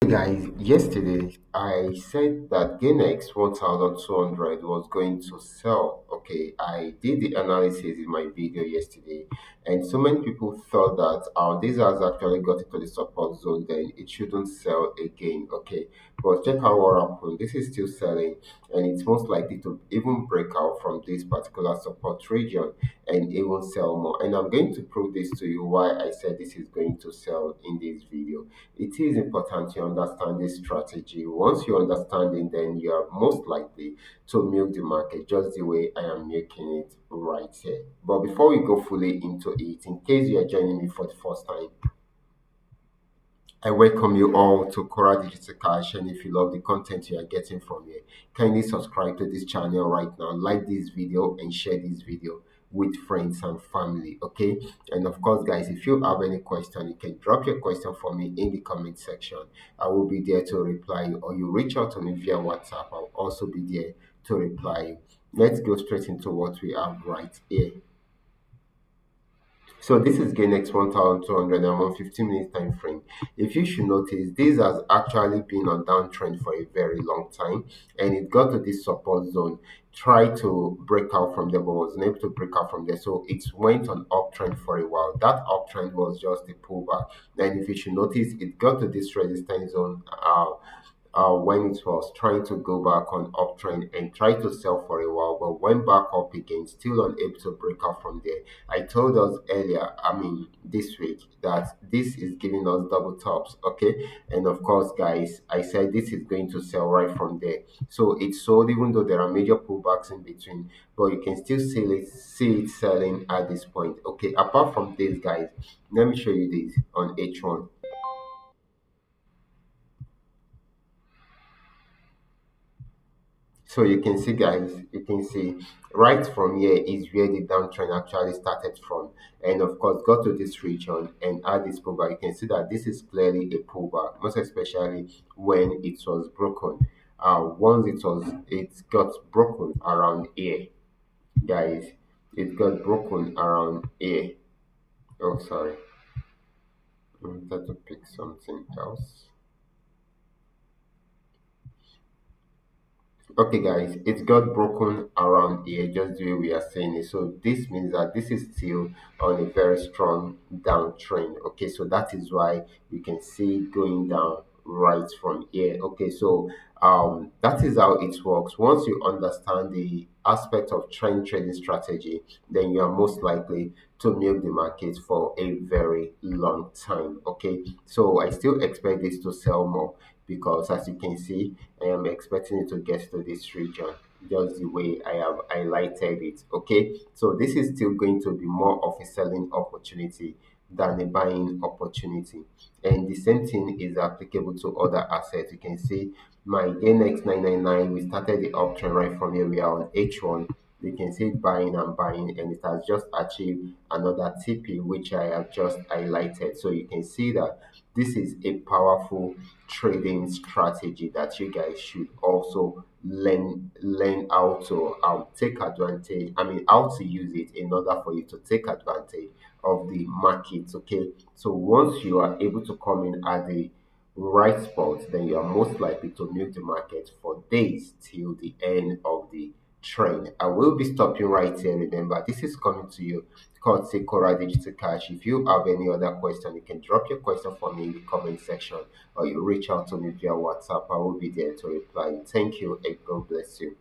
Guys, yesterday I said that Ganex 1200 was going to sell. Okay, I did the analysis in my video yesterday, and so many people thought that this has actually got into the support zone, then it shouldn't sell again. Okay, but check out what happened. This is still selling, and it's most likely to even break out from this particular support region and even sell more. And I'm going to prove this to you why I said this is going to sell in this video. It is important to understand this strategy. Once you understand it, then you are most likely to milk the market just the way I am making it right here. But before we go fully into it, in case you are joining me for the first time, I welcome you all to Qora Digital Cash, and if you love the content you are getting from here, kindly subscribe to this channel right now, like this video, and share this video with friends and family. Okay, and of course, guys, if you have any question, you can drop your question for me in the comment section. I will be there to reply you, or you reach out to me via WhatsApp. I'll also be there to reply you. Let's go straight into what we have right here. So this is Ganex 1200 and on 15 minutes time frame. If you should notice, this has actually been on downtrend for a very long time, and it got to this support zone, tried to break out from there, but wasn't able to break out from there. So it went on uptrend for a while. That uptrend was just a pullback. And if you should notice, it got to this resistance zone when it was trying to go back on uptrend and try to sell for a while, but went back up again, still unable to break out from there. I told us earlier, this week, that this is giving us double tops, okay? And of course, guys, I said this is going to sell right from there. So it sold, even though there are major pullbacks in between, but you can still see it selling at this point. Okay, apart from this, guys, let me show you this on H1. So you can see, guys, you can see right from here is where the downtrend actually started from. And of course, got to this region and add this pullback. You can see that this is clearly a pullback, most especially when it was broken. Once it got broken around here, guys, it got broken around here. Oh, sorry. I wanted to pick something else. Okay, guys, it got broken around here just the way we are saying it. So this means that this is still on a very strong downtrend. Okay, so that is why you can see it going down right from here. Okay, so that is how it works. Once you understand the aspect of trend trading strategy, then you are most likely to milk the market for a very long time. Okay, so I still expect this to sell more because, as you can see, I am expecting it to get to this region just the way I have highlighted it. Okay, so this is still going to be more of a selling opportunity than a buying opportunity, and the same thing is applicable to other assets. You can see my NX 999, we started the uptrend right from here. We are on H1. You can see it buying and buying, and it has just achieved another TP, which I have just highlighted. So you can see that this is a powerful trading strategy that you guys should also learn how to take advantage. How to use it in order for you to take advantage of the market. Okay, so once you are able to come in at the right spot, then you are most likely to milk the market for days till the end of the trend. I will be stopping right here. Remember, this is coming to you called Qora Digital Cash. If you have any other question, you can drop your question for me in the comment section, or you reach out to me via WhatsApp. I will be there to reply. Thank you and God bless you.